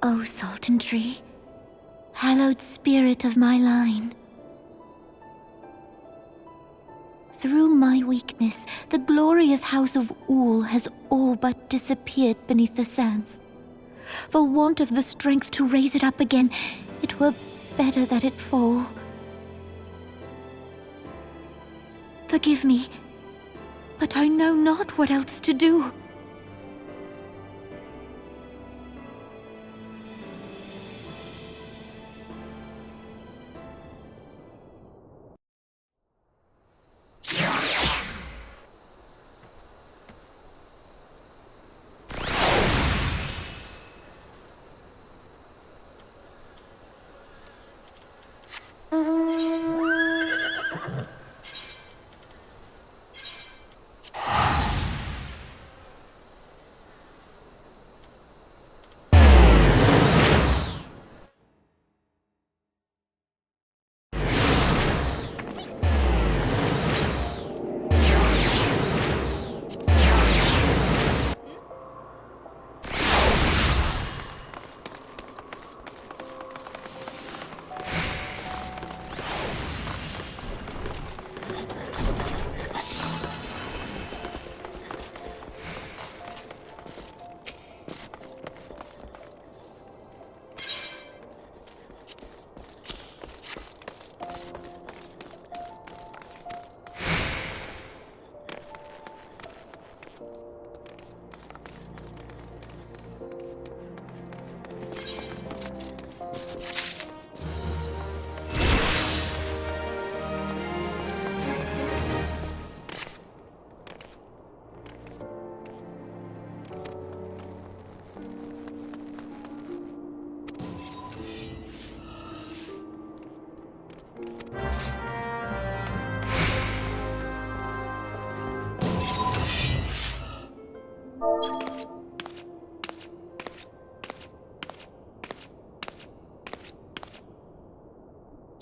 O Sultan Tree, hallowed spirit of my line. Through my weakness, the glorious house of Ul has all but disappeared beneath the sands. For want of the strength to raise it up again, it were better that it fall. Forgive me, but I know not what else to do.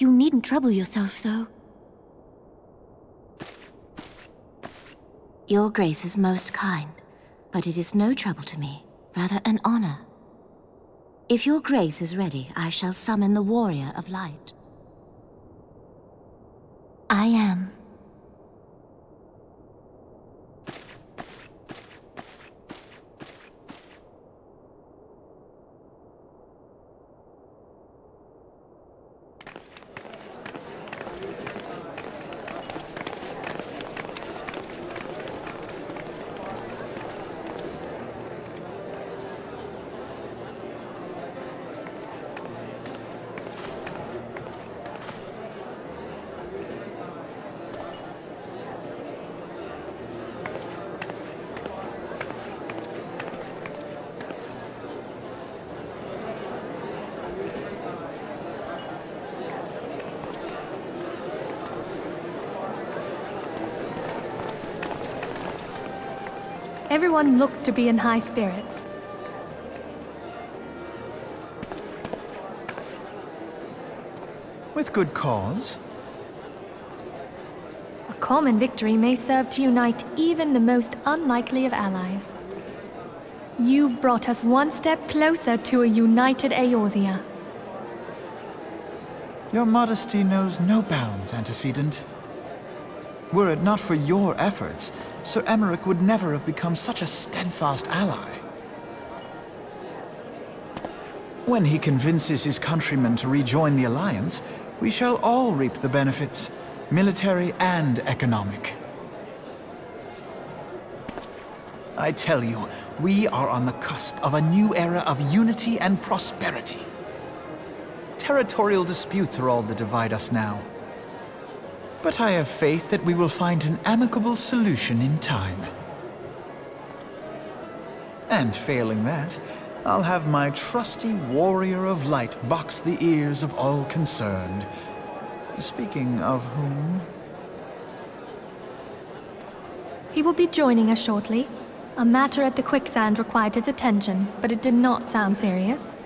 You needn't trouble yourself so. Your Grace is most kind, but it is no trouble to me, rather an honor. If your Grace is ready, I shall summon the Warrior of Light. I am. Everyone looks to be in high spirits. With good cause. A common victory may serve to unite even the most unlikely of allies. You've brought us one step closer to a united Eorzea. Your modesty knows no bounds, antecedent. Were it not for your efforts, Sir Emmerich would never have become such a steadfast ally. When he convinces his countrymen to rejoin the Alliance, we shall all reap the benefits, military and economic. I tell you, we are on the cusp of a new era of unity and prosperity. Territorial disputes are all that divide us now. But I have faith that we will find an amicable solution in time. And failing that, I'll have my trusty warrior of light box the ears of all concerned. Speaking of whom... He will be joining us shortly. A matter at the quicksand required his attention, but it did not sound serious.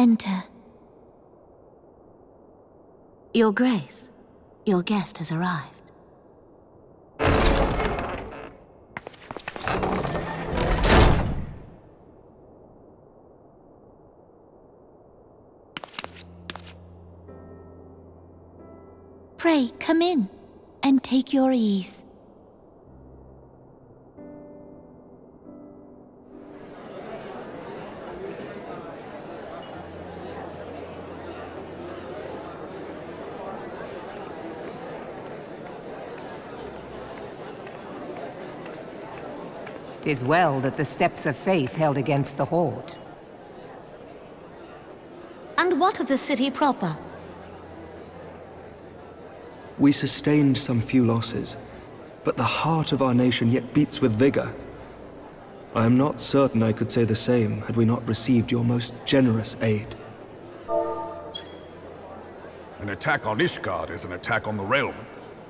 enter. Your Grace, your guest has arrived. Pray, come in, and take your ease. "'Tis well that the steps of faith held against the Horde. And what of the city proper? We sustained some few losses, but the heart of our nation yet beats with vigor. I am not certain I could say the same had we not received your most generous aid. An attack on Ishgard is an attack on the realm.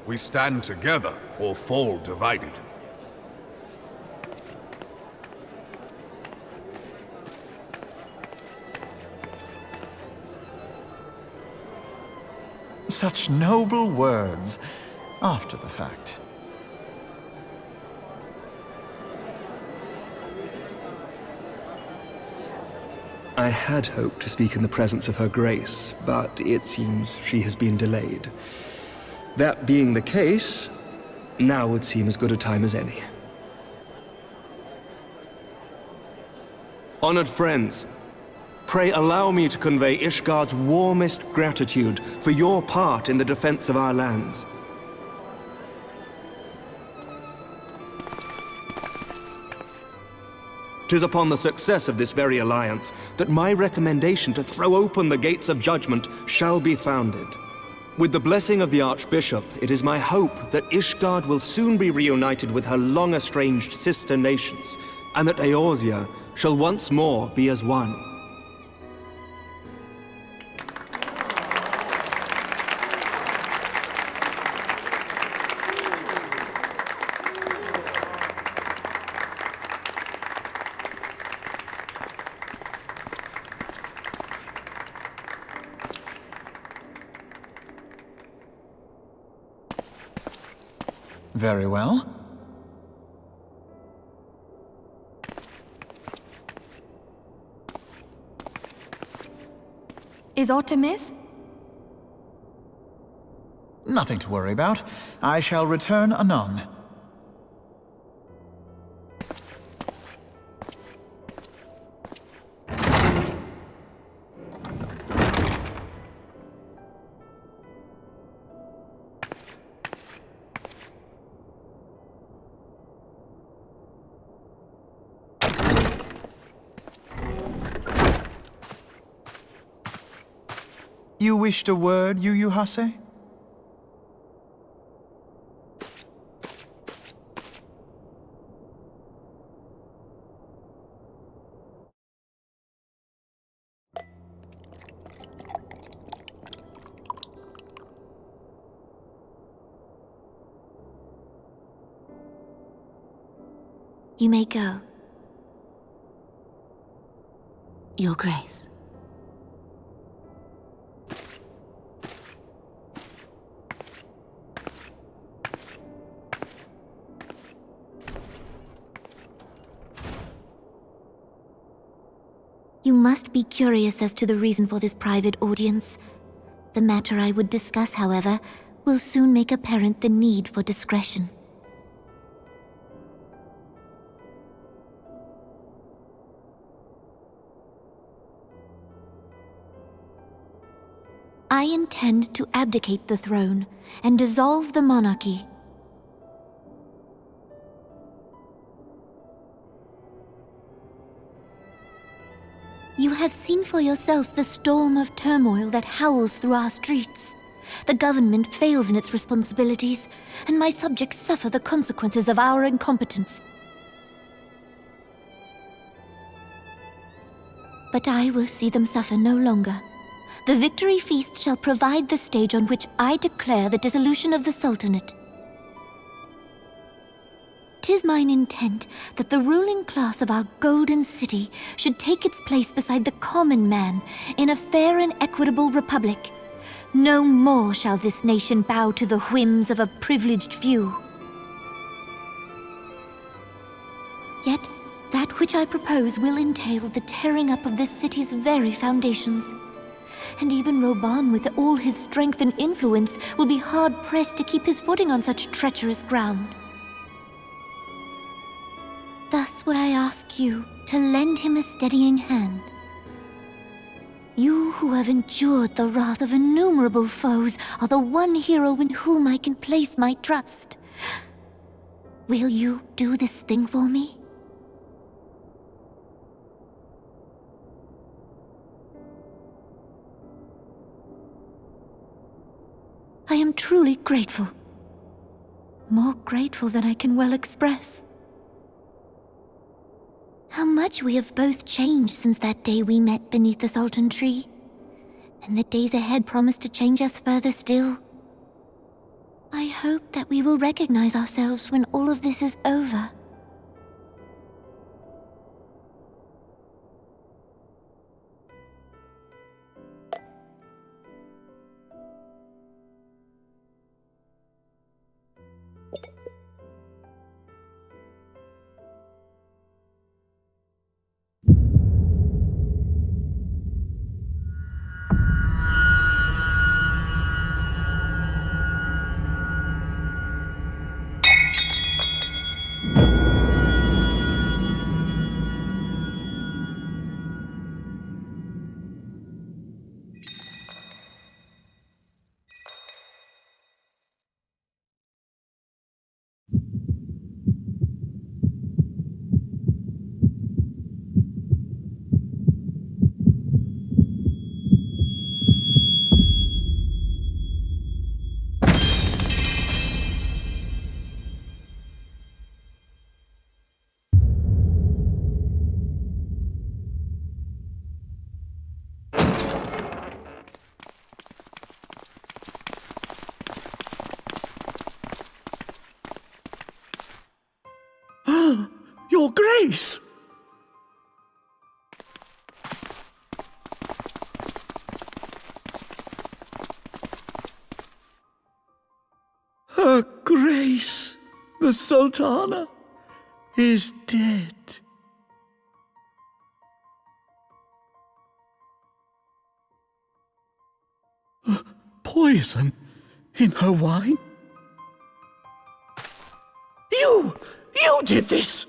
We stand together or fall divided. Such noble words, after the fact. I had hoped to speak in the presence of her grace, but it seems she has been delayed. That being the case, now would seem as good a time as any. Honored friends, pray allow me to convey Ishgard's warmest gratitude for your part in the defense of our lands. "'Tis upon the success of this very alliance that my recommendation to throw open the gates of judgment shall be founded. With the blessing of the Archbishop, it is my hope that Ishgard will soon be reunited with her long-estranged sister nations, and that Eorzea shall once more be as one." Very well. Is aught amiss? Nothing to worry about. I shall return anon. You wished a word, Yu Hase? You may go. Your Grace. You must be curious as to the reason for this private audience. The matter I would discuss, however, will soon make apparent the need for discretion. I intend to abdicate the throne and dissolve the monarchy. You have seen for yourself the storm of turmoil that howls through our streets. The government fails in its responsibilities, and my subjects suffer the consequences of our incompetence. But I will see them suffer no longer. The victory feast shall provide the stage on which I declare the dissolution of the Sultanate. 'Tis is mine intent that the ruling class of our golden city should take its place beside the common man in a fair and equitable republic. No more shall this nation bow to the whims of a privileged few. Yet, that which I propose will entail the tearing up of this city's very foundations. And even Roban, with all his strength and influence, will be hard-pressed to keep his footing on such treacherous ground. Thus would I ask you to lend him a steadying hand. You who have endured the wrath of innumerable foes are the one hero in whom I can place my trust. Will you do this thing for me? I am truly grateful. More grateful than I can well express. How much we have both changed since that day we met beneath the Sultan tree. And the days ahead promise to change us further still. I hope that we will recognize ourselves when all of this is over. Your Grace! Her Grace, the Sultana, is dead. Poison in her wine? You did this!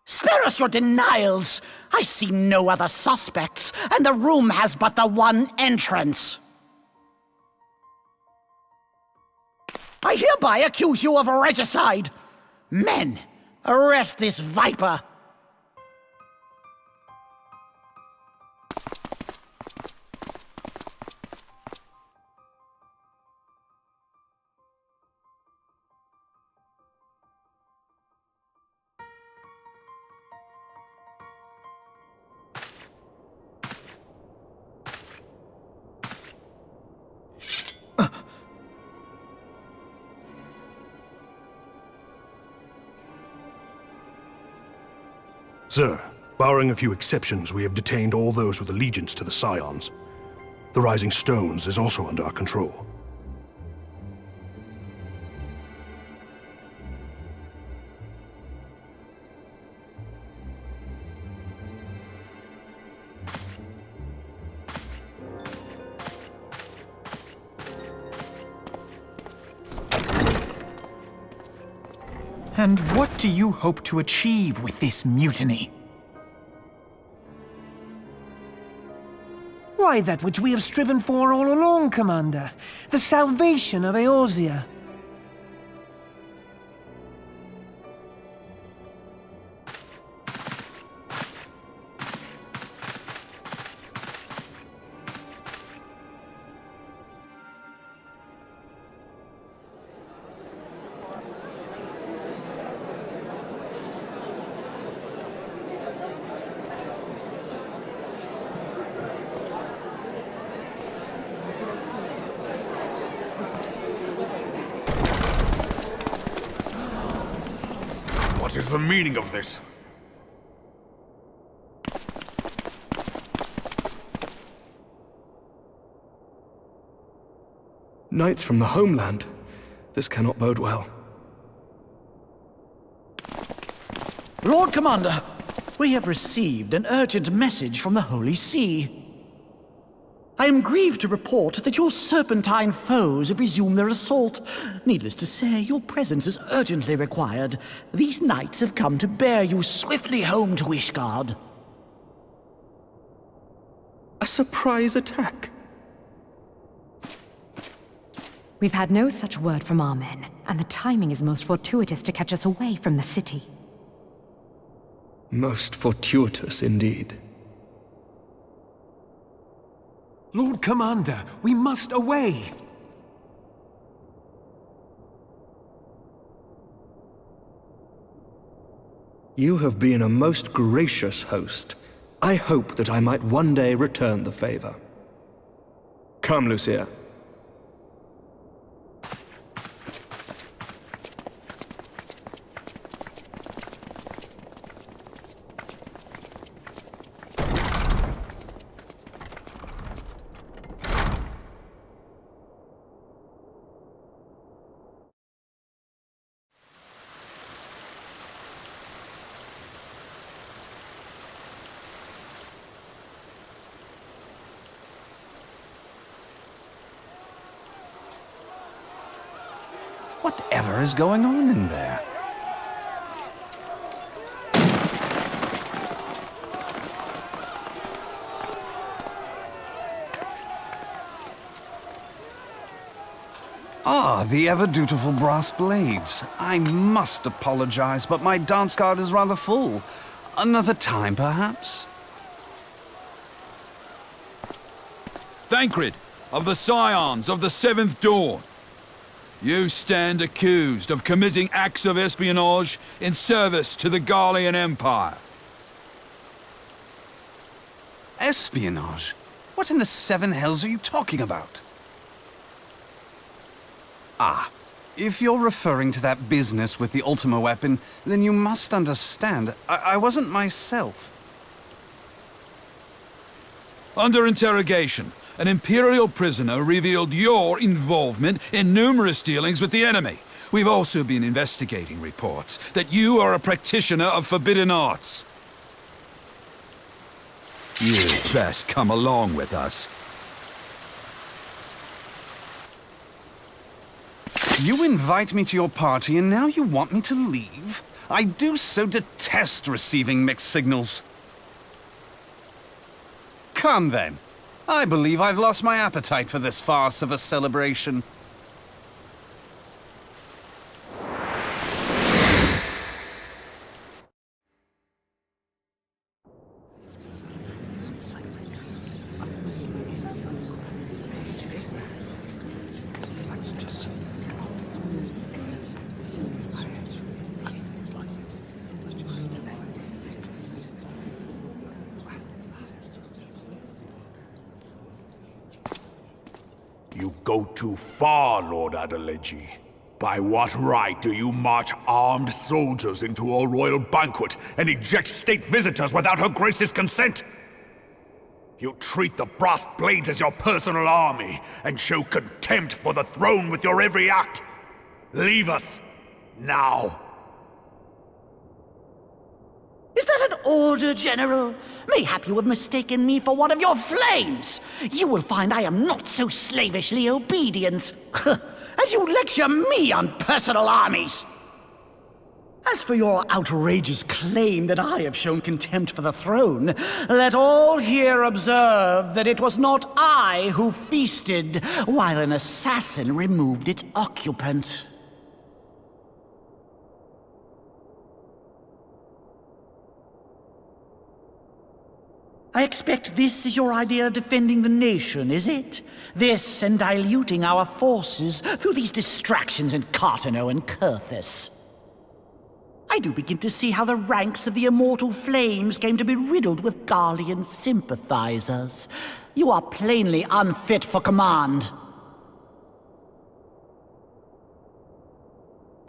Spare us your denials! I see no other suspects, and the room has but the one entrance. I hereby accuse you of regicide! Men, arrest this viper! Sir, barring a few exceptions, we have detained all those with allegiance to the Scions. The Rising Stones is also under our control. And what do you hope to achieve with this mutiny? Why, that which we have striven for all along, Commander. The salvation of Eorzea. What is the meaning of this? Knights from the homeland. This cannot bode well. Lord Commander, we have received an urgent message from the Holy See. I am grieved to report that your serpentine foes have resumed their assault. Needless to say, your presence is urgently required. These knights have come to bear you swiftly home to Ishgard. A surprise attack? We've had no such word from our men, and the timing is most fortuitous to catch us away from the city. Most fortuitous indeed. Lord Commander, we must away! You have been a most gracious host. I hope that I might one day return the favor. Come, Lucia. Whatever is going on in there? Ah, the ever-dutiful brass blades. I must apologize, but my dance card is rather full. Another time, perhaps? Thancred, of the Scions of the Seventh Dawn. You stand accused of committing acts of espionage in service to the Garlean Empire. Espionage? What in the seven hells are you talking about? Ah, if you're referring to that business with the Ultima weapon, then you must understand, I wasn't myself. Under interrogation, an Imperial prisoner revealed your involvement in numerous dealings with the enemy. We've also been investigating reports that you are a practitioner of forbidden arts. You'd best come along with us. You invite me to your party and now you want me to leave? I do so detest receiving mixed signals. Come then. I believe I've lost my appetite for this farce of a celebration. You go too far, Lord Adeleji. By what right do you march armed soldiers into a royal banquet and eject state visitors without her grace's consent? You treat the brass blades as your personal army and show contempt for the throne with your every act. Leave us, now. Is that an order, General? Mayhap you have mistaken me for one of your flames. You will find I am not so slavishly obedient. As you lecture me on personal armies. As for your outrageous claim that I have shown contempt for the throne, let all here observe that it was not I who feasted while an assassin removed its occupant. I expect this is your idea of defending the nation, is it? This and diluting our forces through these distractions in Cartano and Kurthus. I do begin to see how the ranks of the Immortal Flames came to be riddled with Garlean sympathizers. You are plainly unfit for command.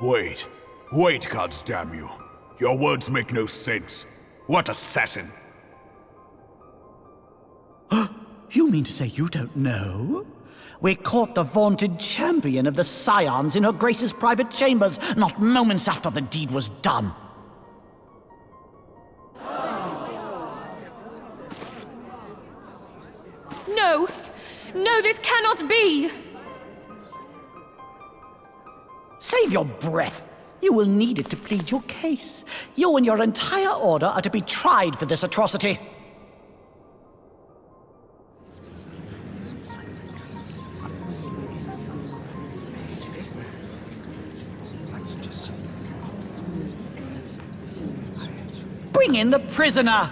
Wait, goddamn you. Your words make no sense. What assassin? You mean to say you don't know? We caught the vaunted champion of the Scions in her Grace's private chambers, not moments after the deed was done. No! No, this cannot be! Save your breath. You will need it to plead your case. You and your entire order are to be tried for this atrocity. Bring in the prisoner!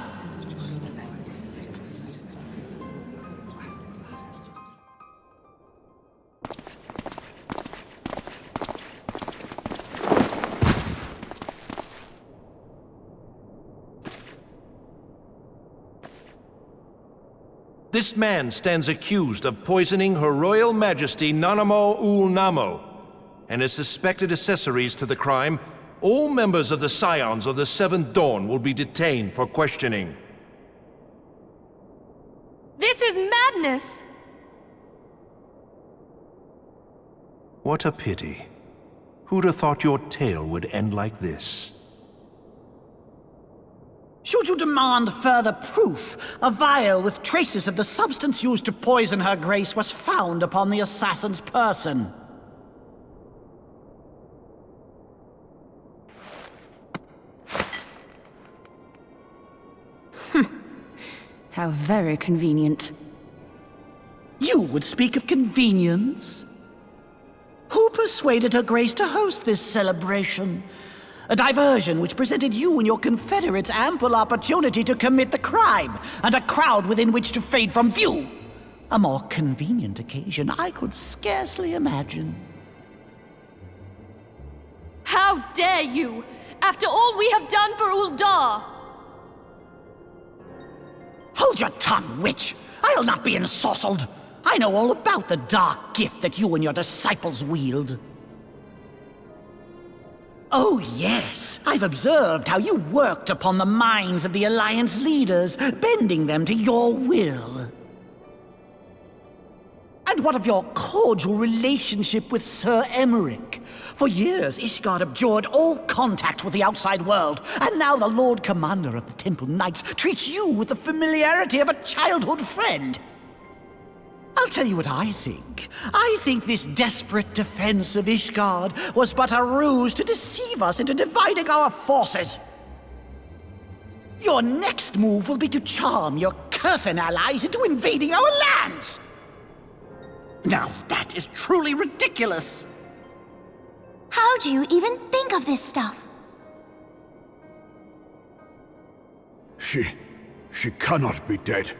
This man stands accused of poisoning Her Royal Majesty Nanamo Ul Namo, and as suspected accessories to the crime, all members of the Scions of the Seventh Dawn will be detained for questioning. This is madness! What a pity. Who'd have thought your tale would end like this? Should you demand further proof, a vial with traces of the substance used to poison Her Grace was found upon the assassin's person. How very convenient. You would speak of convenience? Who persuaded Her Grace to host this celebration? A diversion which presented you and your confederates ample opportunity to commit the crime, and a crowd within which to fade from view. A more convenient occasion I could scarcely imagine. How dare you! After all we have done for Uldar! Hold your tongue, witch! I'll not be ensorcelled! I know all about the dark gift that you and your disciples wield. Oh yes, I've observed how you worked upon the minds of the Alliance leaders, bending them to your will. And what of your cordial relationship with Sir Emmerich? For years, Ishgard abjured all contact with the outside world, and now the Lord Commander of the Temple Knights treats you with the familiarity of a childhood friend. I'll tell you what I think. I think this desperate defense of Ishgard was but a ruse to deceive us into dividing our forces. Your next move will be to charm your Kurthan allies into invading our lands. Now that is truly ridiculous. How do you even think of this stuff? She cannot be dead.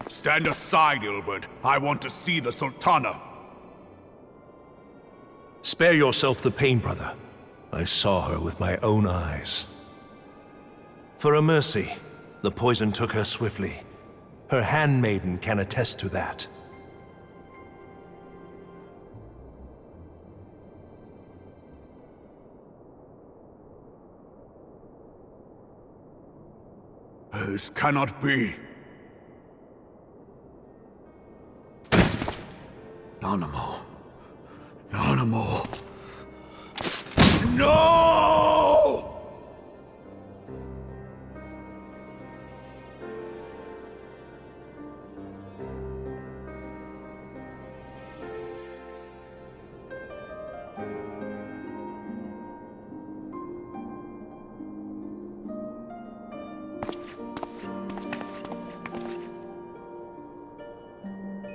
Stand aside, Ilbert. I want to see the Sultana. Spare yourself the pain, brother. I saw her with my own eyes. For a mercy, the poison took her swiftly. Her handmaiden can attest to that. This cannot be. Nanamo. Nanamo. No!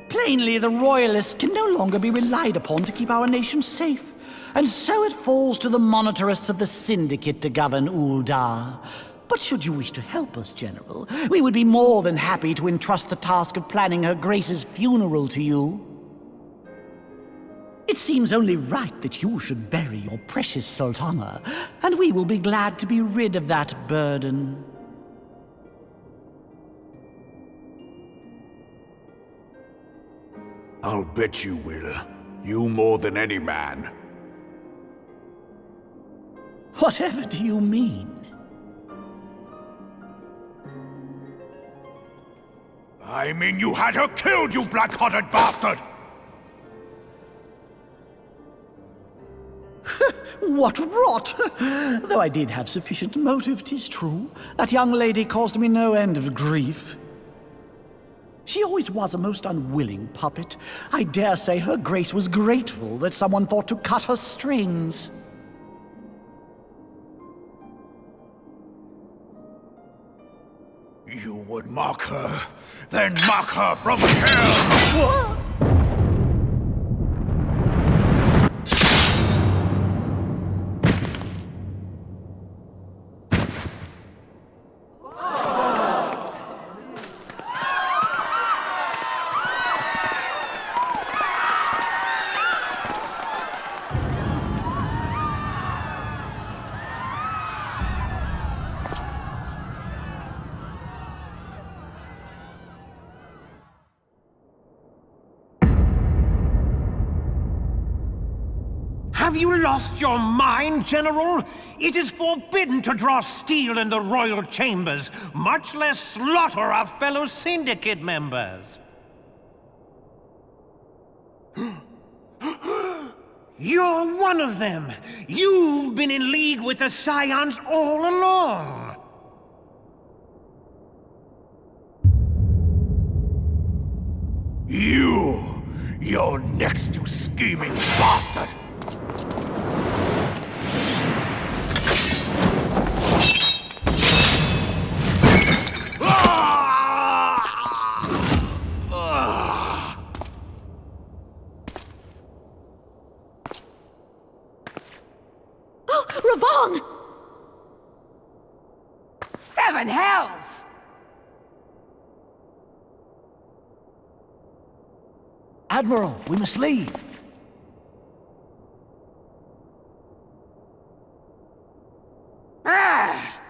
Plainly, the Royalists can no longer be relied upon to keep our nation safe. And so it falls to the monitorists of the Syndicate to govern Uldar. But should you wish to help us, General, we would be more than happy to entrust the task of planning Her Grace's funeral to you. It seems only right that you should bury your precious Sultana, and we will be glad to be rid of that burden. I'll bet you will. You more than any man. Whatever do you mean? I mean you had her killed, you black-hearted bastard! What rot! Though I did have sufficient motive, 'tis true. That young lady caused me no end of grief. She always was a most unwilling puppet. I dare say her grace was grateful that someone thought to cut her strings. You would mock her, then mock her from hell! What? Have you lost your mind, General? It is forbidden to draw steel in the royal chambers, much less slaughter our fellow syndicate members. You're one of them! You've been in league with the Scions all along! You're next, you scheming bastard! Raban! Seven hells! Admiral, we must leave. Ah!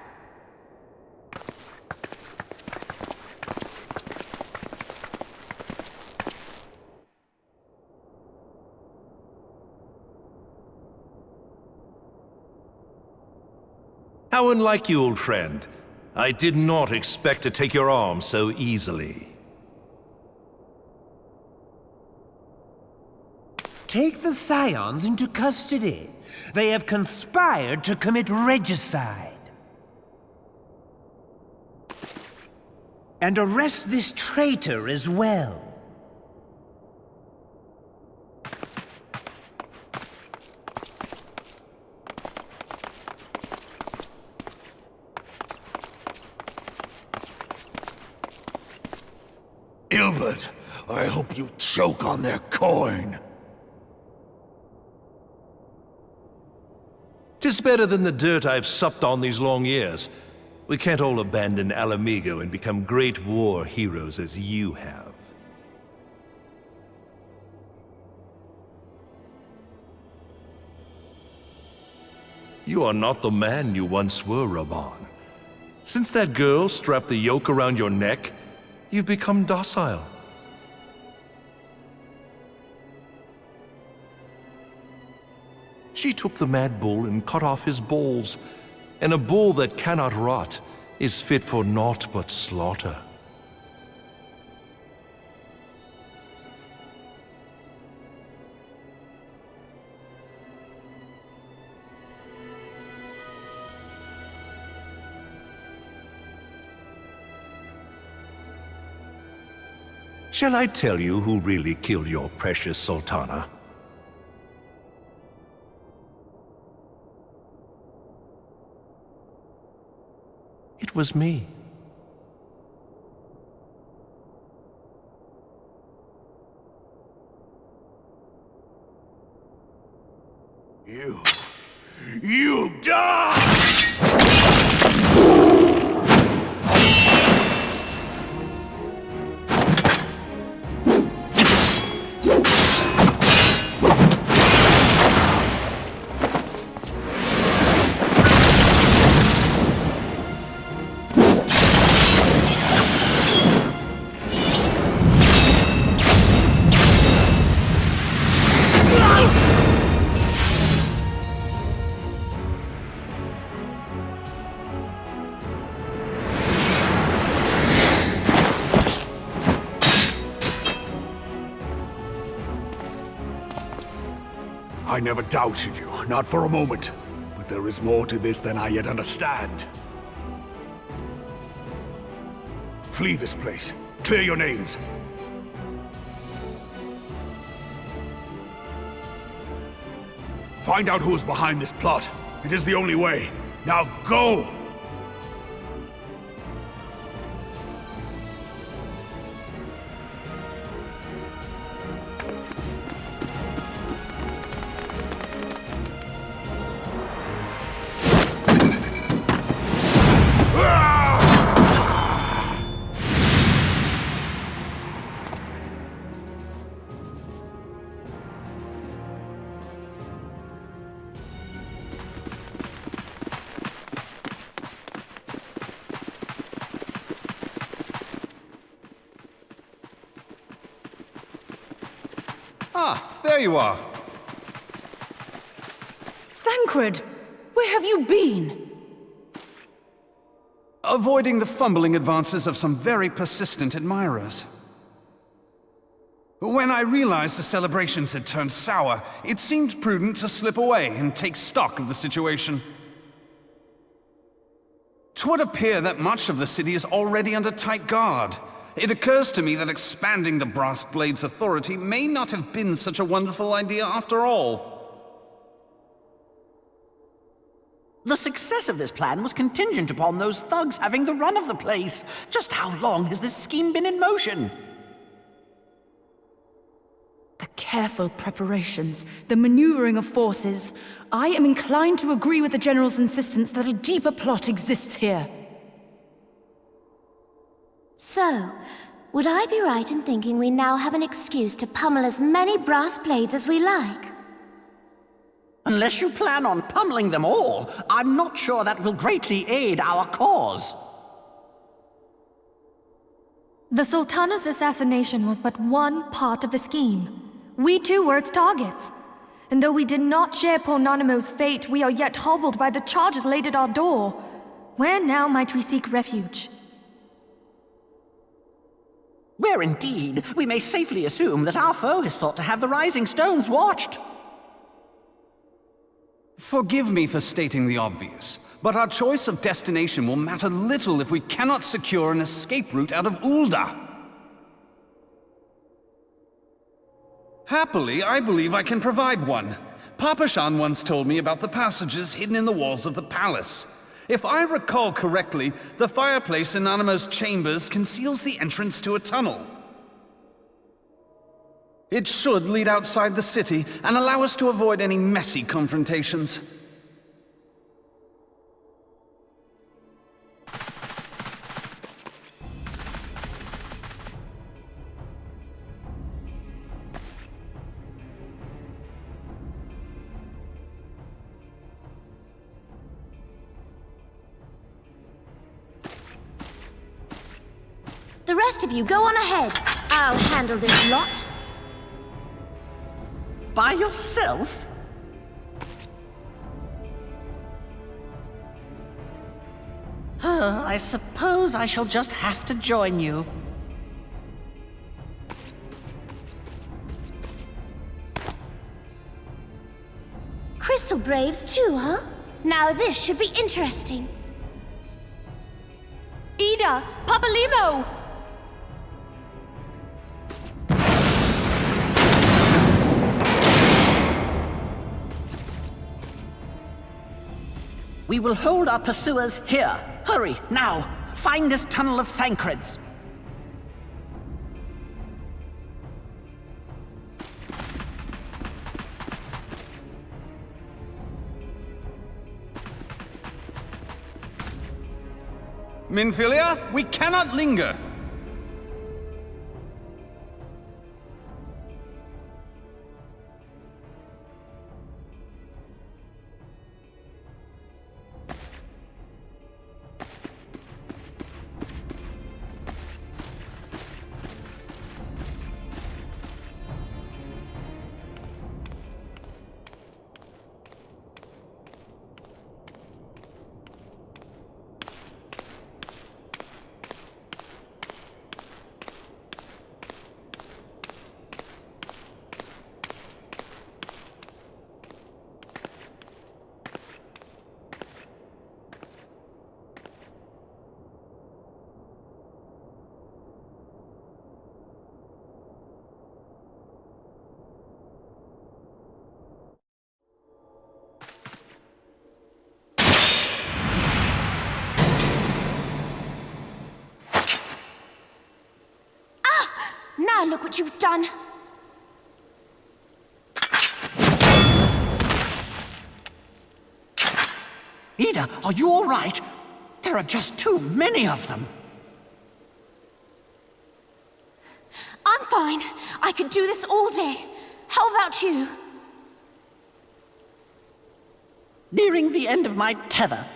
How unlike you, old friend. I did not expect to take your arm so easily. Take the Scions into custody. They have conspired to commit regicide. And arrest this traitor as well. Ilbert, I hope you choke on their coin. 'Tis better than the dirt I've supped on these long years. We can't all abandon Alamigo and become great war heroes as you have. You are not the man you once were, Raban. Since that girl strapped the yoke around your neck, you've become docile. She took the mad bull and cut off his balls, and a bull that cannot rot is fit for naught but slaughter. Shall I tell you who really killed your precious Sultana? It was me. You die! I never doubted you, not for a moment. But there is more to this than I yet understand. Flee this place. Clear your names. Find out who is behind this plot. It is the only way. Now go! Ah, there you are. Thancred! Where have you been? Avoiding the fumbling advances of some very persistent admirers. When I realized the celebrations had turned sour, it seemed prudent to slip away and take stock of the situation. 'Twould appear that much of the city is already under tight guard. It occurs to me that expanding the Brass Blade's authority may not have been such a wonderful idea after all. The success of this plan was contingent upon those thugs having the run of the place. Just how long has this scheme been in motion? The careful preparations, the maneuvering of forces. I am inclined to agree with the General's insistence that a deeper plot exists here. So, would I be right in thinking we now have an excuse to pummel as many brass blades as we like? Unless you plan on pummeling them all, I'm not sure that will greatly aid our cause. The Sultana's assassination was but one part of the scheme. We too were its targets. And though we did not share Ponanimo's fate, we are yet hobbled by the charges laid at our door. Where now might we seek refuge? Where indeed, we may safely assume that our foe is thought to have the Rising Stones watched. Forgive me for stating the obvious, but our choice of destination will matter little if we cannot secure an escape route out of Ul'dah. Happily, I believe I can provide one. Papashan once told me about the passages hidden in the walls of the palace. If I recall correctly, the fireplace in Animo's chambers conceals the entrance to a tunnel. It should lead outside the city and allow us to avoid any messy confrontations. The rest of you go on ahead. I'll handle this lot. By yourself? I suppose I shall just have to join you. Crystal Braves too, huh? Now this should be interesting. Ida! Papalimo! We will hold our pursuers here. Hurry, now! Find this tunnel of Thancred's. Minfilia, we cannot linger. Ah, look what you've done. Ida, are you all right? There are just too many of them. I'm fine. I could do this all day. How about you? Nearing the end of my tether.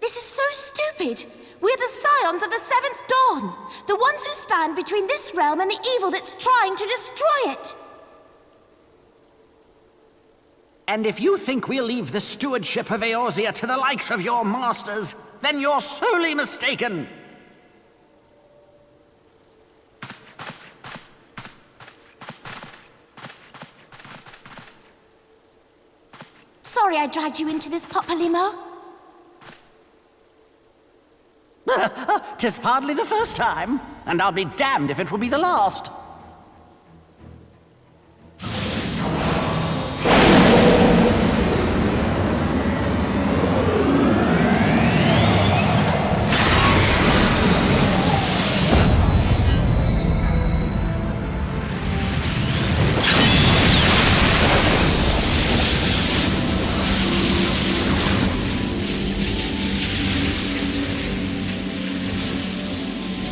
This is so stupid. We're the Scions of the Seventh Dawn. The ones who stand between this realm and the evil that's trying to destroy it. And if you think we'll leave the stewardship of Eorzea to the likes of your masters, then you're sorely mistaken. Sorry I dragged you into this, Popolimo. 'Tis hardly the first time, and I'll be damned if it will be the last.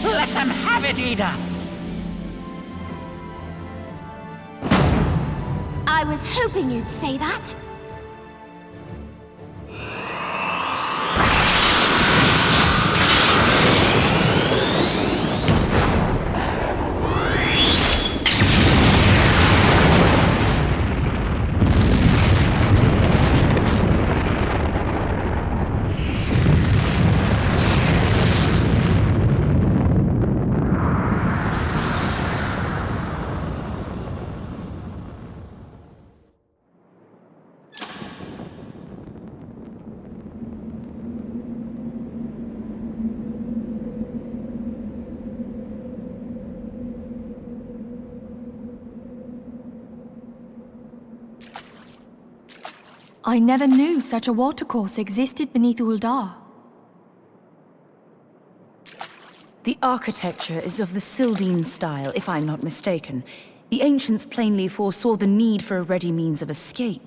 Let them have it, Ida! I was hoping you'd say that. I never knew such a watercourse existed beneath Uldar. The architecture is of the Sildine style, if I'm not mistaken. The ancients plainly foresaw the need for a ready means of escape.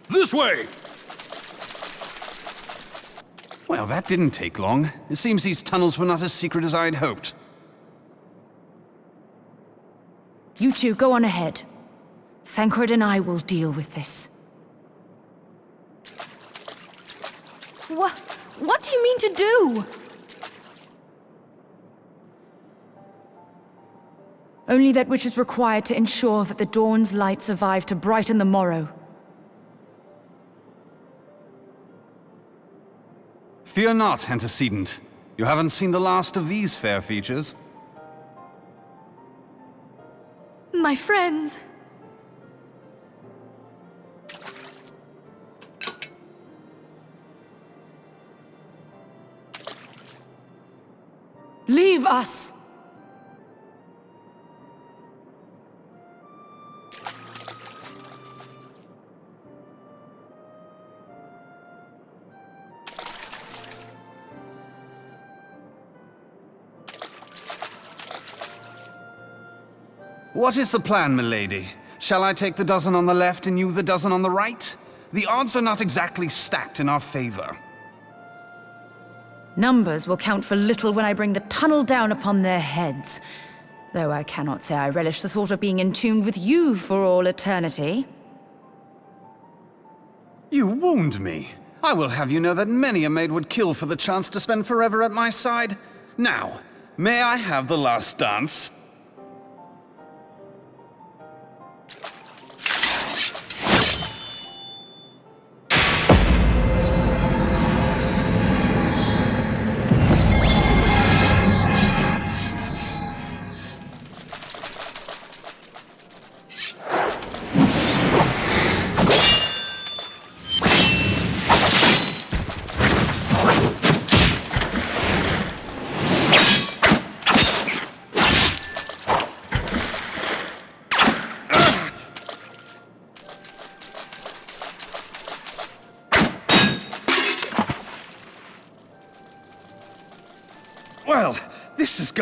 This way! Well, that didn't take long. It seems these tunnels were not as secret as I'd hoped. You two go on ahead. Thancred and I will deal with this. What do you mean to do? Only that which is required to ensure that the dawn's light survive to brighten the morrow. Fear not, antecedent. You haven't seen the last of these fair features. My friends. Leave us! What is the plan, milady? Shall I take the dozen on the left and you the dozen on the right? The odds are not exactly stacked in our favor. Numbers will count for little when I bring the tunnel down upon their heads. Though I cannot say I relish the thought of being entombed with you for all eternity. You wound me. I will have you know that many a maid would kill for the chance to spend forever at my side. Now, may I have the last dance?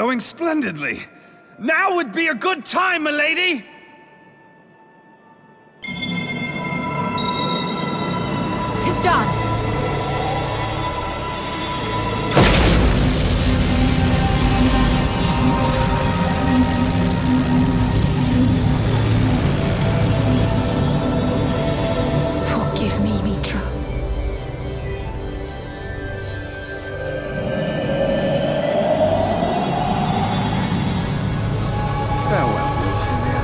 going splendidly. Now would be a good time, milady! Tis done. Forgive me, Mitra. Farewell, Ophelia.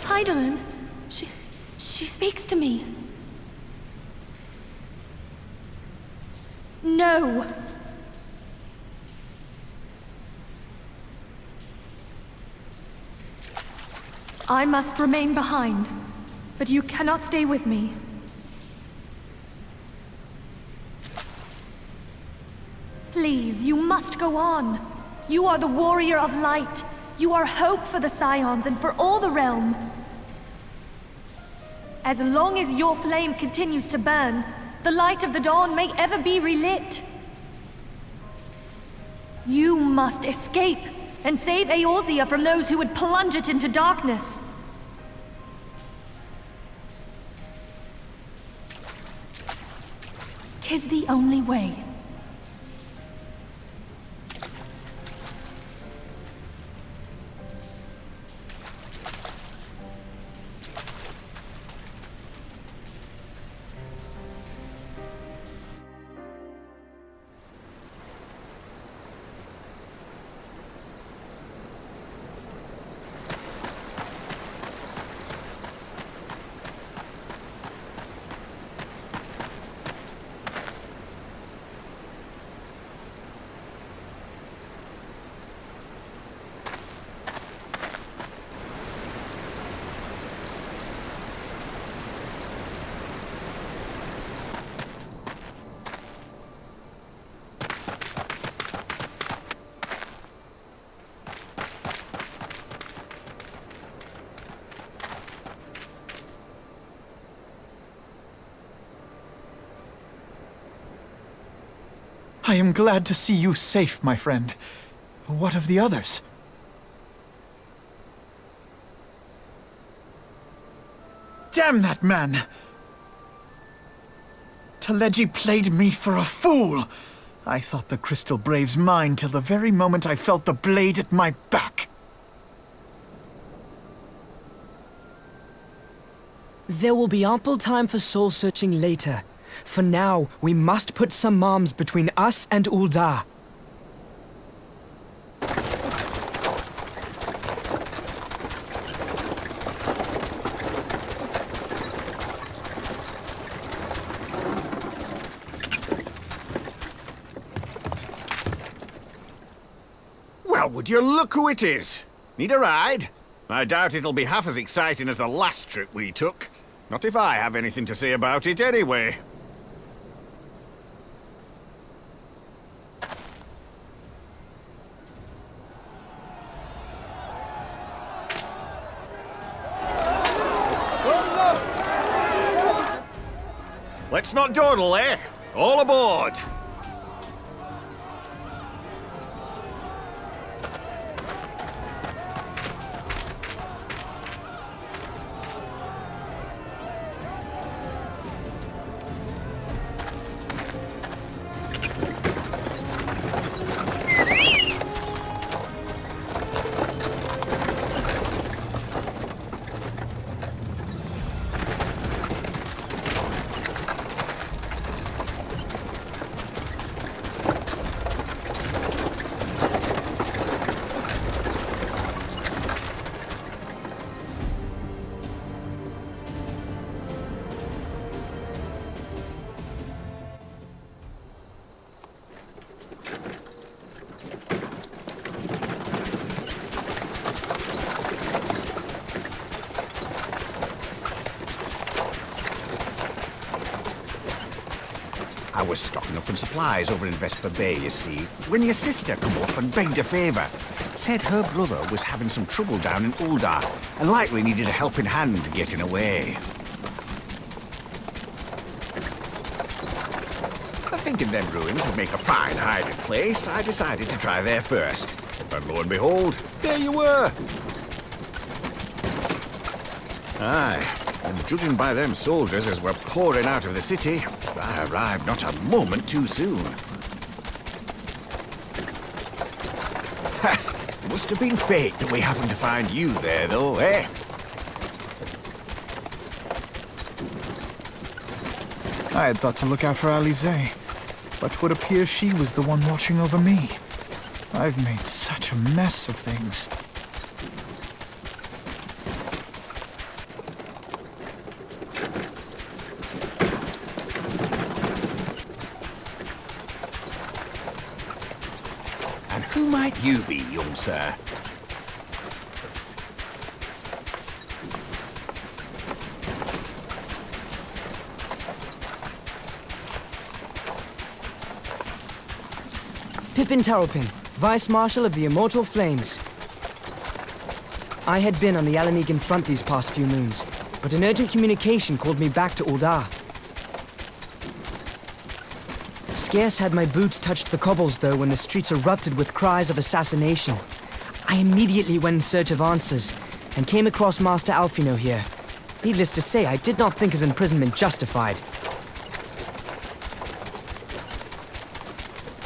Heidelin, she speaks to me. No. I must remain behind, but you cannot stay with me. Please, you must go on. You are the warrior of light. You are hope for the Scions and for all the realm. As long as your flame continues to burn, the light of the dawn may ever be relit. You must escape and save Eorzea from those who would plunge it into darkness. Tis the only way. I am glad to see you safe, my friend. What of the others? Damn that man! Taleji played me for a fool! I thought the Crystal Brave's mine till the very moment I felt the blade at my back. There will be ample time for soul-searching later. For now, we must put some arms between us and Ul'dah. Well, would you look who it is? Need a ride? I doubt it'll be half as exciting as the last trip we took. Not if I have anything to say about it anyway. Let's not dawdle, eh? All aboard! was stocking up on supplies over in Vesper Bay, you see, when your sister come up and begged a favour. Said her brother was having some trouble down in Uldar, and likely needed a helping hand getting away. Thinking them ruins would make a fine hiding place, I decided to try there first. And lo and behold, there you were! Aye, and judging by them soldiers as were pouring out of the city, I arrived not a moment too soon. Ha! Must have been fate that we happened to find you there, though, eh? I had thought to look out for Alize, but it would appear she was the one watching over me. I've made such a mess of things. And who might you be, young sir? Pippin Taropin, Vice Marshal of the Immortal Flames. I had been on the Alamegan front these past few moons, but an urgent communication called me back to Uldar. Scarce had my boots touched the cobbles, though, when the streets erupted with cries of assassination. I immediately went in search of answers, and came across Master Alfino here. Needless to say, I did not think his imprisonment justified.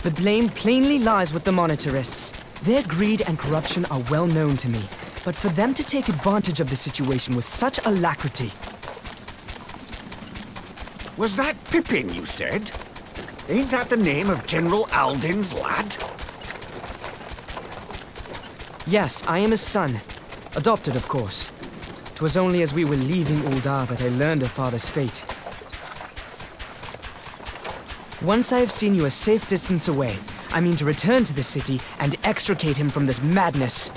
The blame plainly lies with the Monitarists. Their greed and corruption are well known to me, but for them to take advantage of the situation with such alacrity... Was that Pippin, you said? Ain't that the name of General Alden's lad? Yes, I am his son. Adopted, of course. 'Twas only as we were leaving Uldar that I learned of father's fate. Once I have seen you a safe distance away, I mean to return to the city and extricate him from this madness.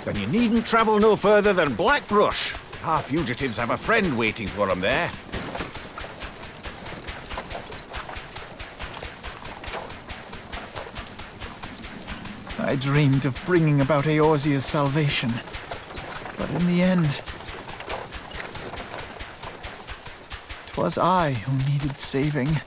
Then you needn't travel no further than Blackbrush. Our fugitives have a friend waiting for them there. I dreamed of bringing about Eorzea's salvation, but in the end, 'twas I who needed saving.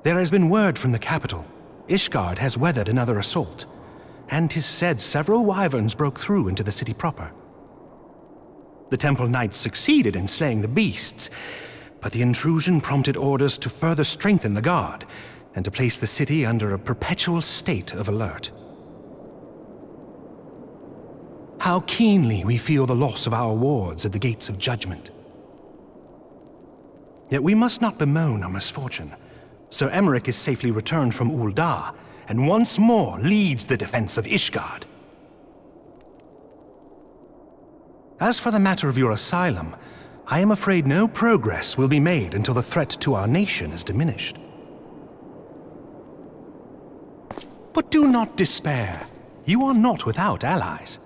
There has been word from the capital. Ishgard has weathered another assault, and 'tis said several wyverns broke through into the city proper. The Temple Knights succeeded in slaying the beasts, but the intrusion prompted orders to further strengthen the guard, and to place the city under a perpetual state of alert. How keenly we feel the loss of our wards at the gates of judgment. Yet we must not bemoan our misfortune. Sir Emmerich is safely returned from Ul'dah, and once more leads the defense of Ishgard. As for the matter of your asylum, I am afraid no progress will be made until the threat to our nation is diminished. But do not despair. You are not without allies.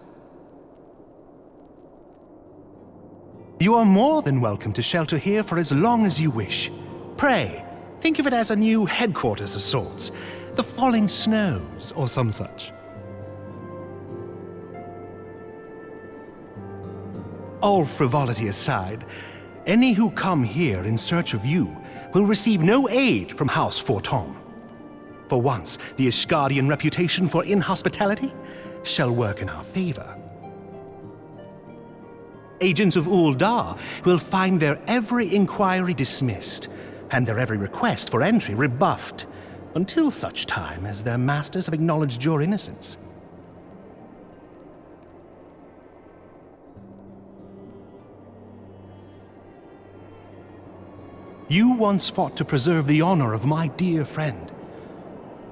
You are more than welcome to shelter here for as long as you wish. Pray, think of it as a new headquarters of sorts. The Falling Snows, or some such. All frivolity aside, any who come here in search of you will receive no aid from House Fortom. For once, the Ishgardian reputation for inhospitality shall work in our favor. Agents of Ul'dah will find their every inquiry dismissed, and their every request for entry rebuffed, until such time as their masters have acknowledged your innocence. You once fought to preserve the honor of my dear friend.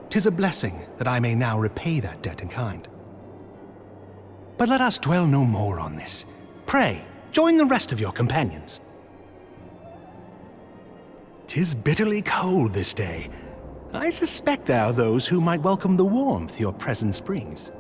'Tis a blessing that I may now repay that debt in kind. But let us dwell no more on this. Pray, join the rest of your companions. 'Tis bitterly cold this day. I suspect there are those who might welcome the warmth your presence brings.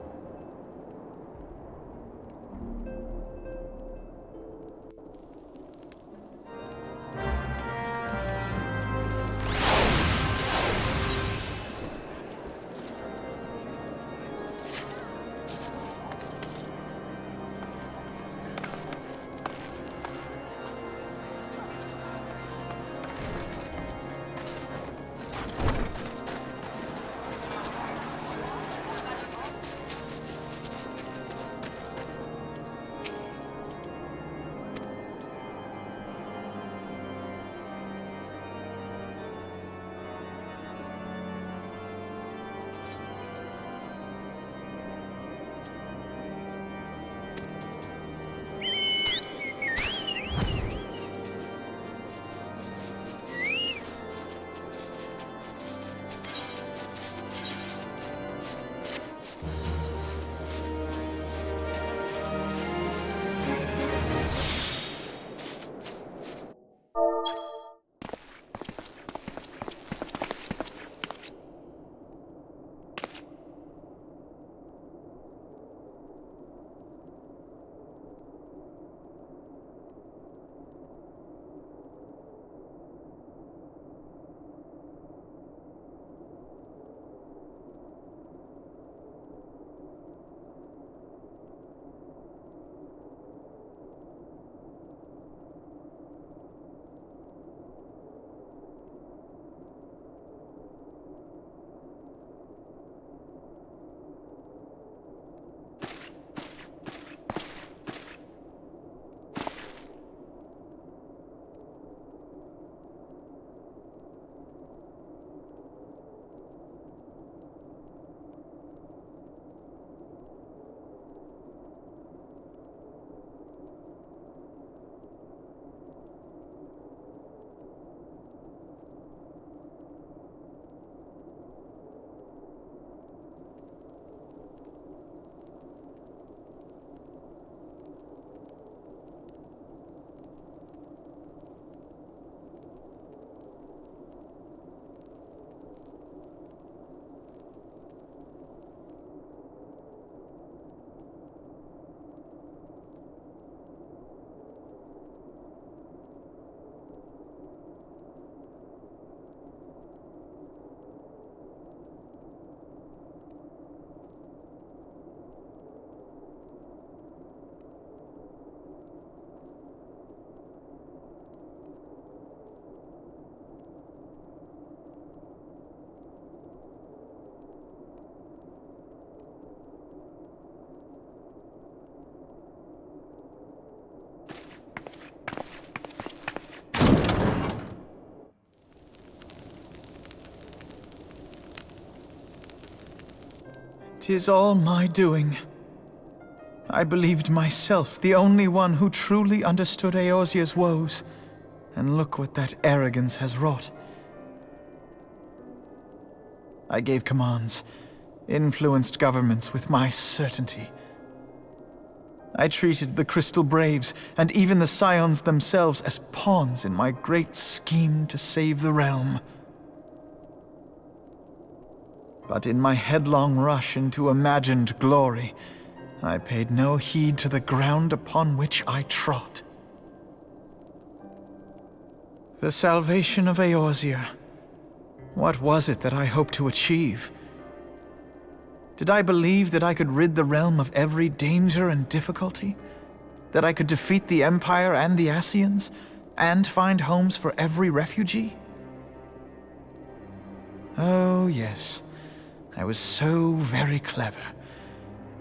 'Tis all my doing. I believed myself the only one who truly understood Eorzea's woes, and look what that arrogance has wrought. I gave commands, influenced governments with my certainty. I treated the Crystal Braves and even the Scions themselves as pawns in my great scheme to save the realm. But in my headlong rush into imagined glory, I paid no heed to the ground upon which I trod. The salvation of Eorzea. What was it that I hoped to achieve? Did I believe that I could rid the realm of every danger and difficulty? That I could defeat the Empire and the Ascians, and find homes for every refugee? Oh, yes. I was so very clever.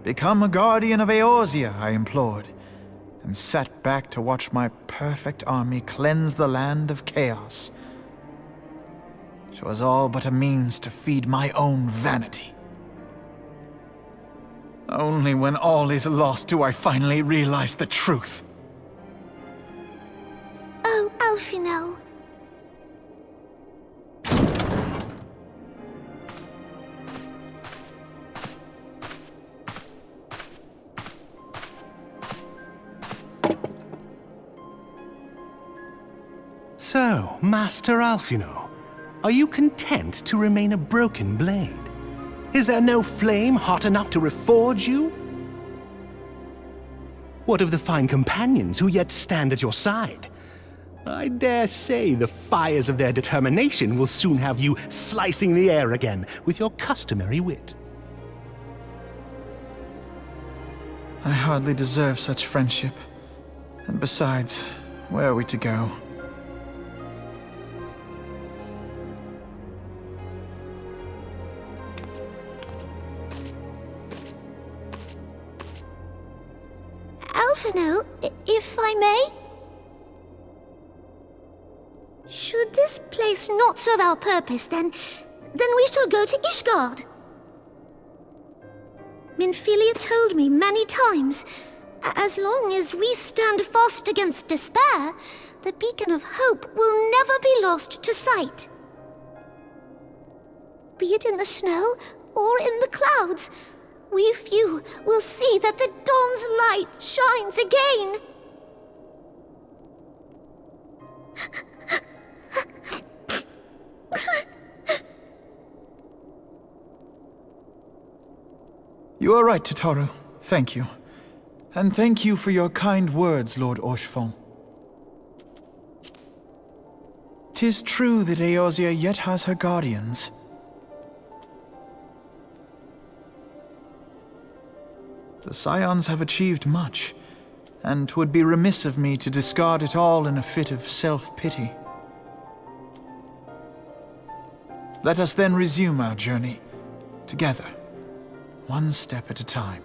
Become a guardian of Eorzea, I implored, and sat back to watch my perfect army cleanse the land of chaos. 'Twas all but a means to feed my own vanity. Only when all is lost do I finally realize the truth. Oh, Alphino. So, Master Alphino, are you content to remain a broken blade? Is there no flame hot enough to reforge you? What of the fine companions who yet stand at your side? I dare say the fires of their determination will soon have you slicing the air again with your customary wit. I hardly deserve such friendship. And besides, where are we to go? Alphino, if I may? Should this place not serve our purpose, then we shall go to Ishgard. Minfilia told me many times, as long as we stand fast against despair, the beacon of hope will never be lost to sight. Be it in the snow or in the clouds, we few will see that the dawn's light shines again. You are right, Tataru. Thank you. And thank you for your kind words, Lord Orchefon. 'Tis true that Eorzea yet has her guardians. The Scions have achieved much, and 'twould be remiss of me to discard it all in a fit of self-pity. Let us then resume our journey, together, one step at a time.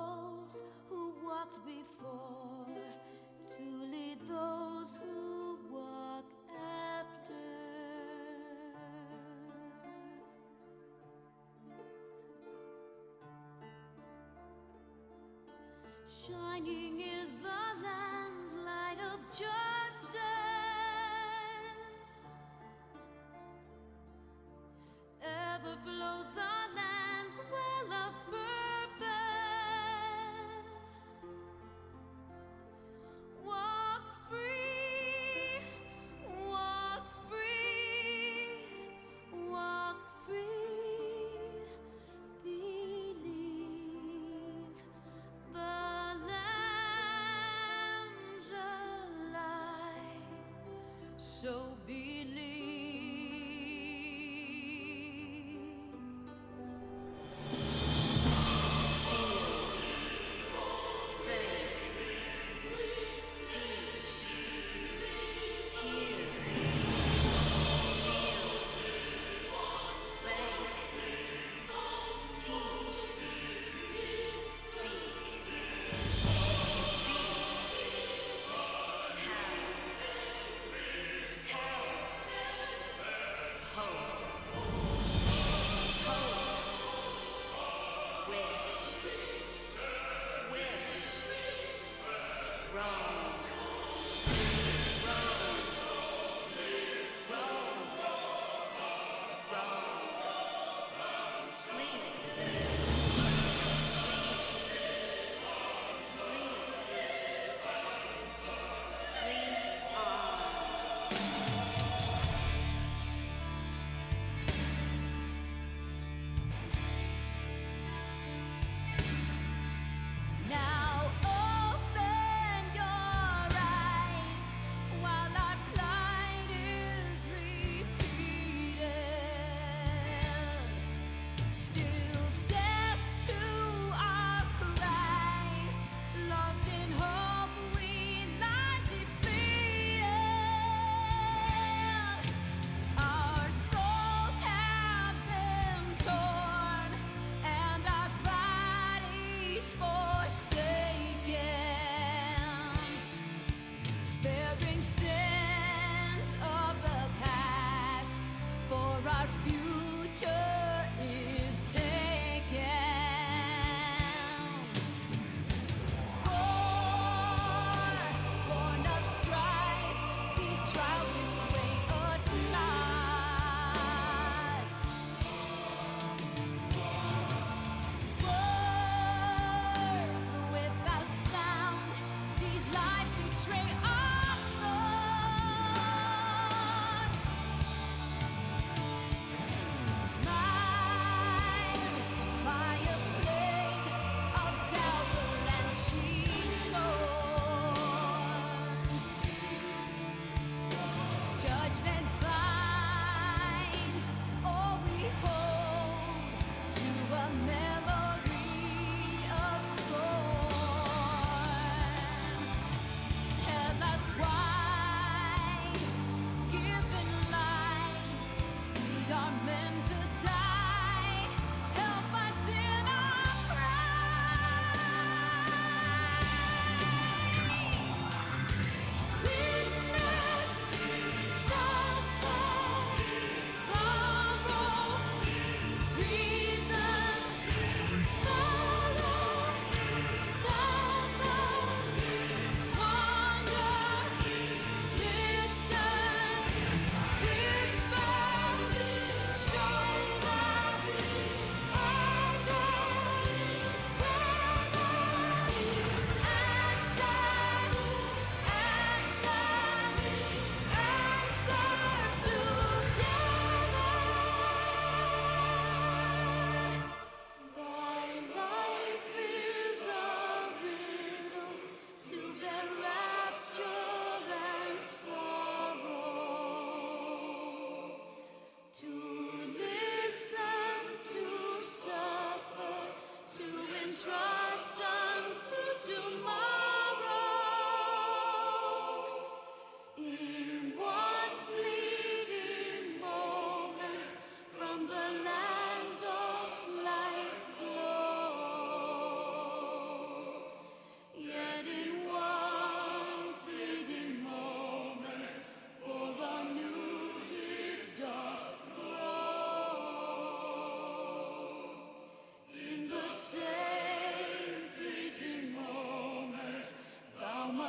those who walked before, to lead those who walk after. Shining is the land's light of justice. Ever flows the land's well of purpose. Walk free, walk free, walk free. Believe the lamb's alive, so believe. Tell.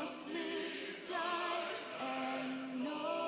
must live, die, and know.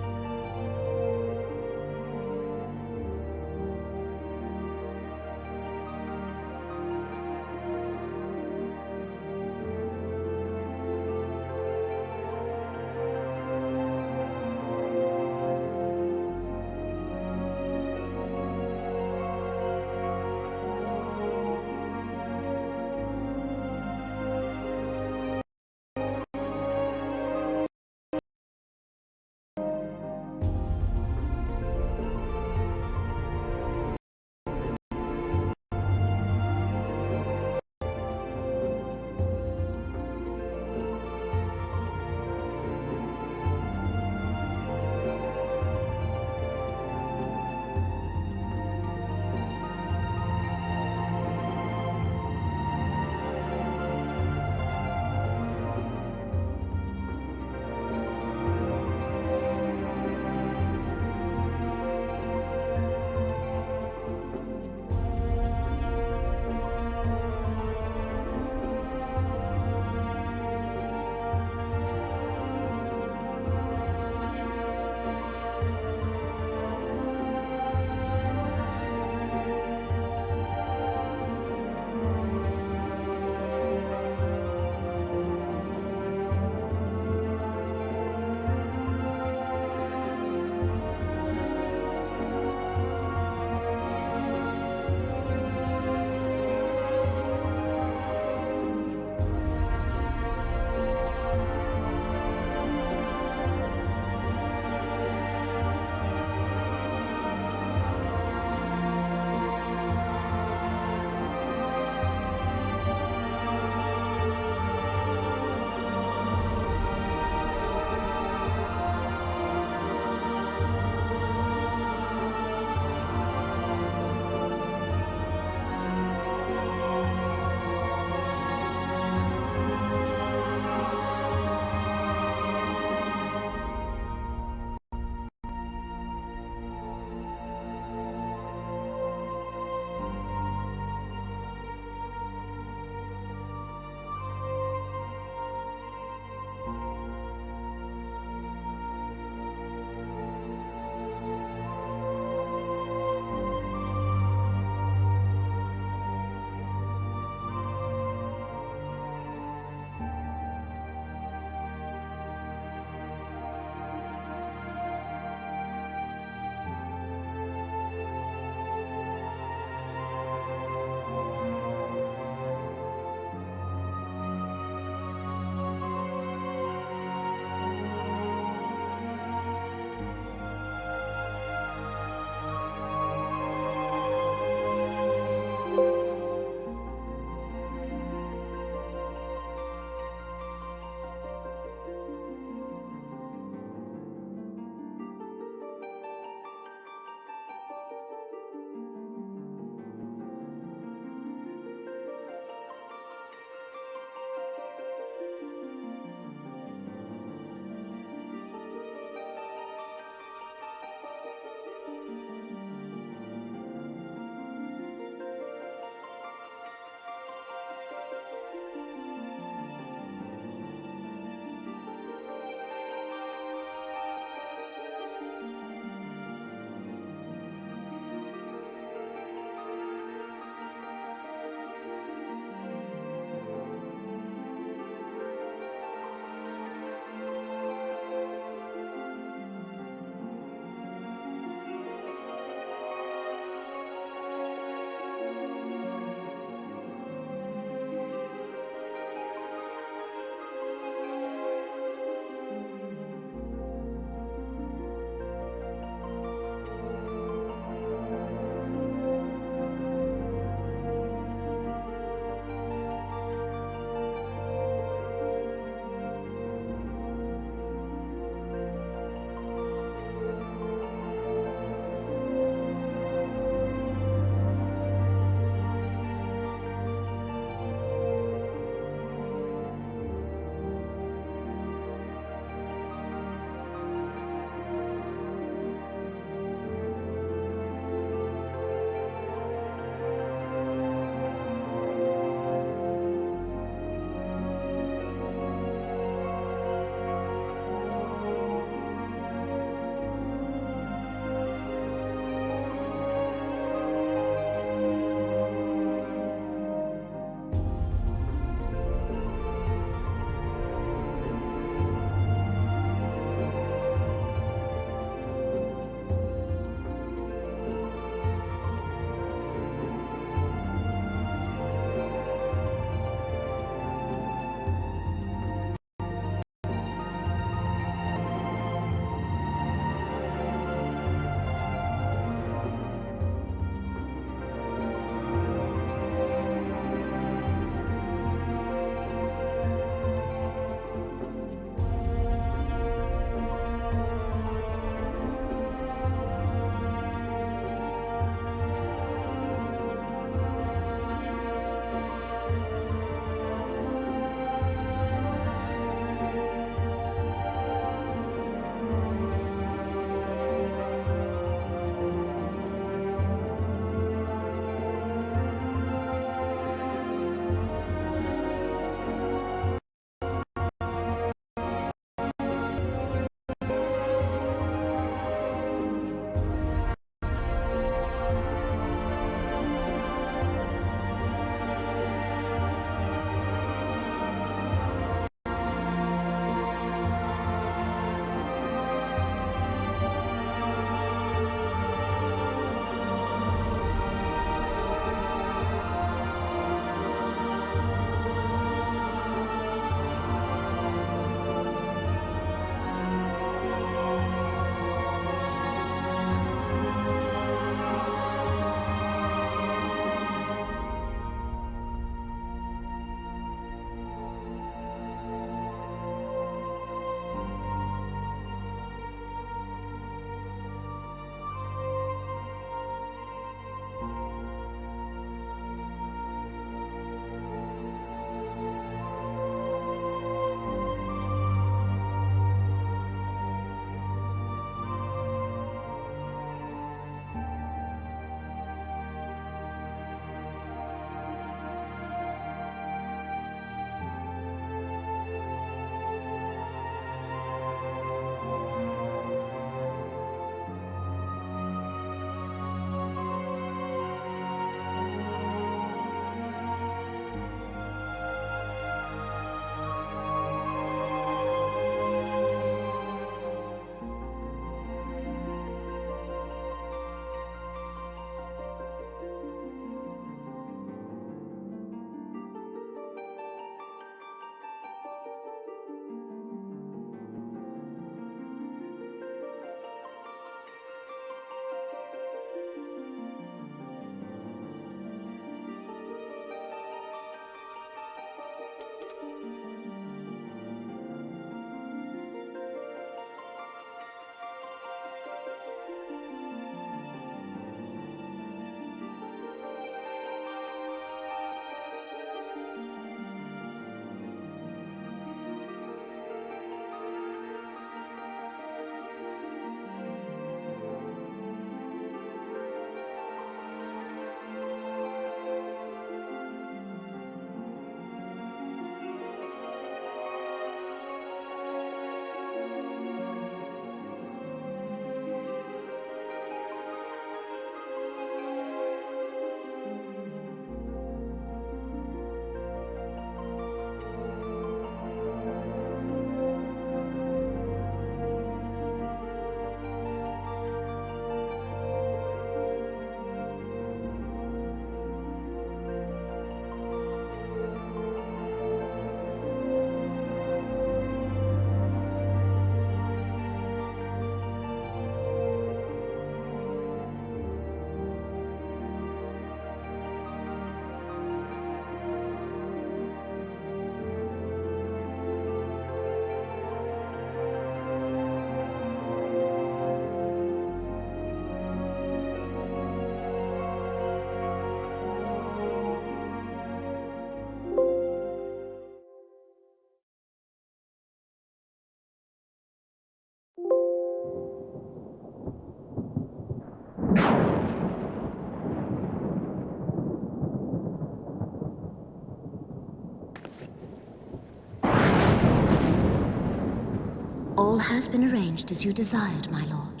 has been arranged as you desired, my lord.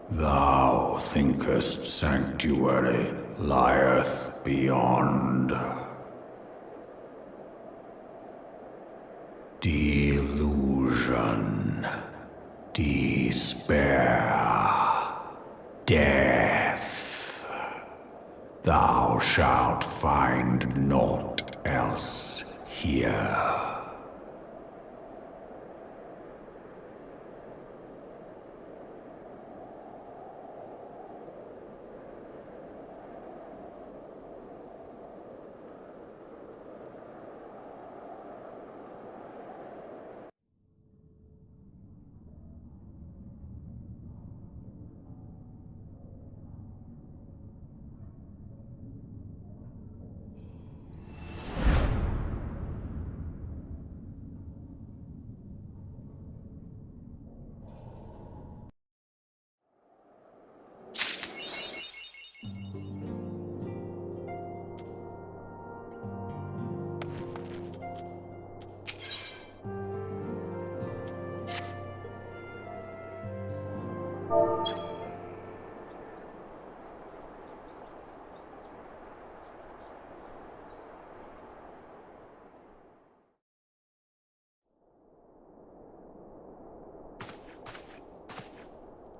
Thou thinkest sanctuary lieth beyond. Delusion, despair, death. Thou shalt find naught else here.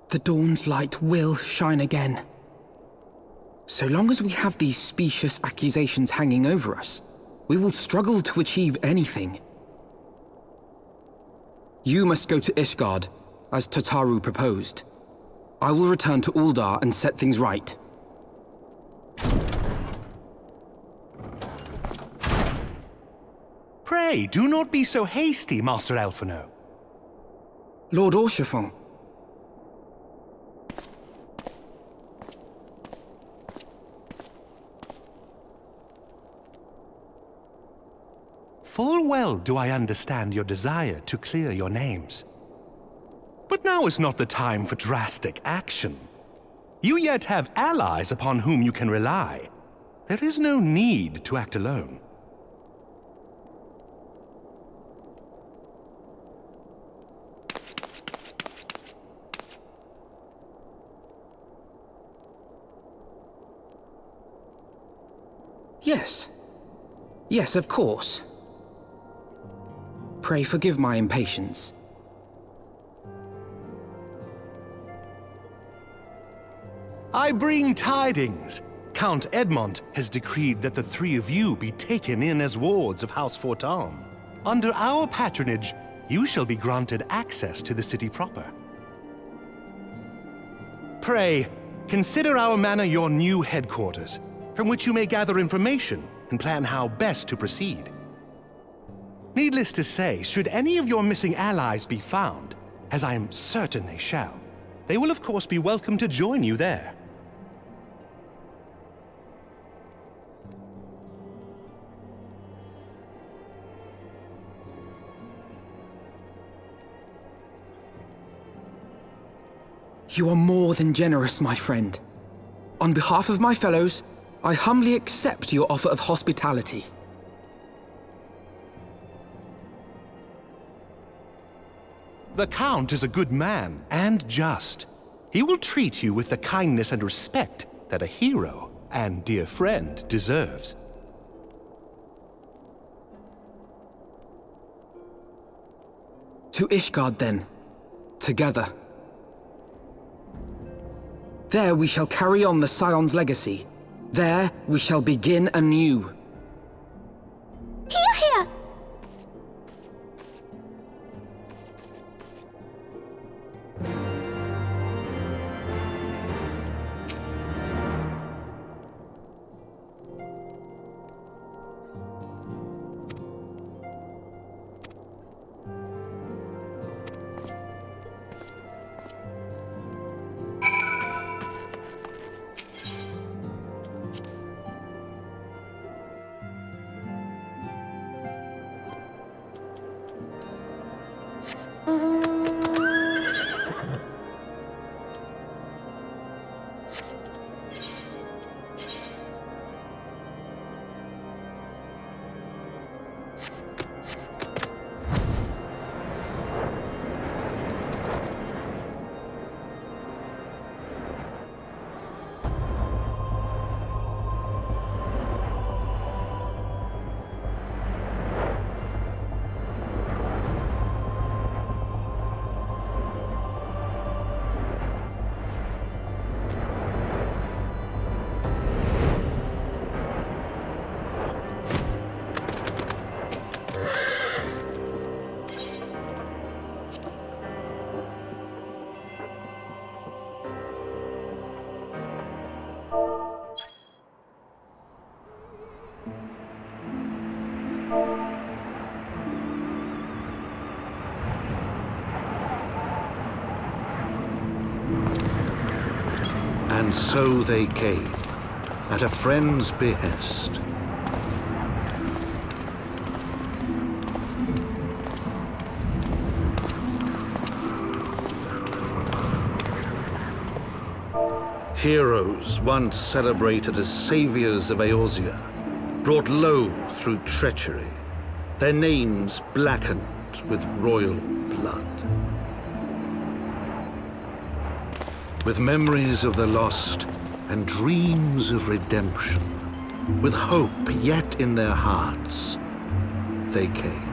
The dawn's light will shine again. So long as we have these specious accusations hanging over us, we will struggle to achieve anything. You must go to Ishgard, as Tataru proposed. I will return to Uldar and set things right. Pray, do not be so hasty, Master Alphino. Lord Orchefon. Full well do I understand your desire to clear your names. But now is not the time for drastic action. You yet have allies upon whom you can rely. There is no need to act alone. Yes. Yes, of course. Pray forgive my impatience. I bring tidings. Count Edmond has decreed that the three of you be taken in as wards of House Fortam. Under our patronage, you shall be granted access to the city proper. Pray, consider our manor your new headquarters, from which you may gather information and plan how best to proceed. Needless to say, should any of your missing allies be found, as I am certain they shall, they will of course be welcome to join you there. You are more than generous, my friend. On behalf of my fellows, I humbly accept your offer of hospitality. The Count is a good man and just. He will treat you with the kindness and respect that a hero and dear friend deserves. To Ishgard, then. Together. There we shall carry on the Scion's legacy. There we shall begin anew. Here, here! And so they came, at a friend's behest. Heroes once celebrated as saviors of Eorzea, brought low through treachery, their names blackened with royal blood. With memories of the lost and dreams of redemption, with hope yet in their hearts, they came.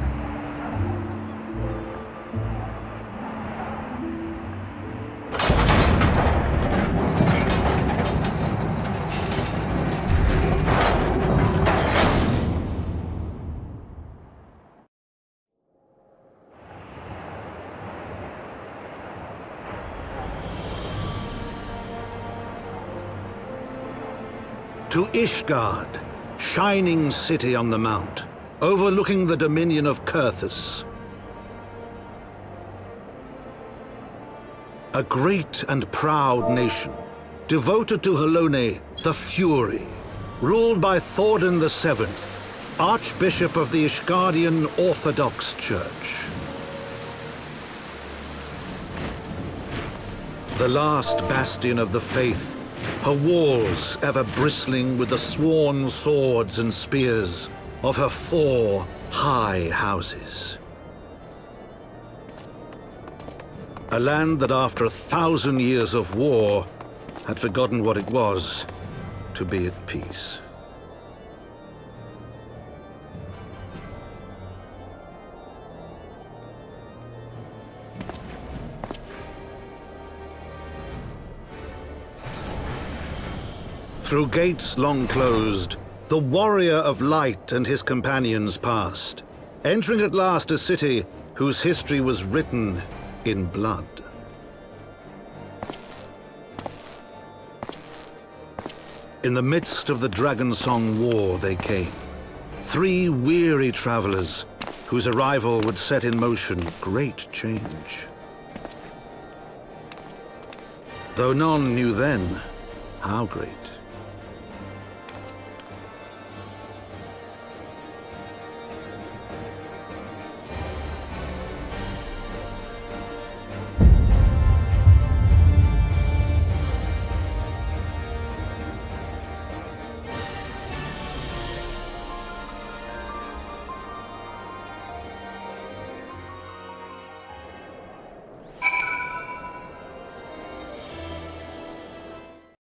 to Ishgard, shining city on the mount, overlooking the dominion of Kurthus. A great and proud nation, devoted to Helone, the Fury, ruled by Thordan VII, Archbishop of the Ishgardian Orthodox Church. The last bastion of the faith, her walls ever bristling with the sworn swords and spears of her 4 high houses. A land that after 1,000 years of war had forgotten what it was to be at peace. Through gates long closed, the warrior of light and his companions passed, entering at last a city whose history was written in blood. In the midst of the Dragonsong War they came, 3 weary travelers whose arrival would set in motion great change. Though none knew then how great.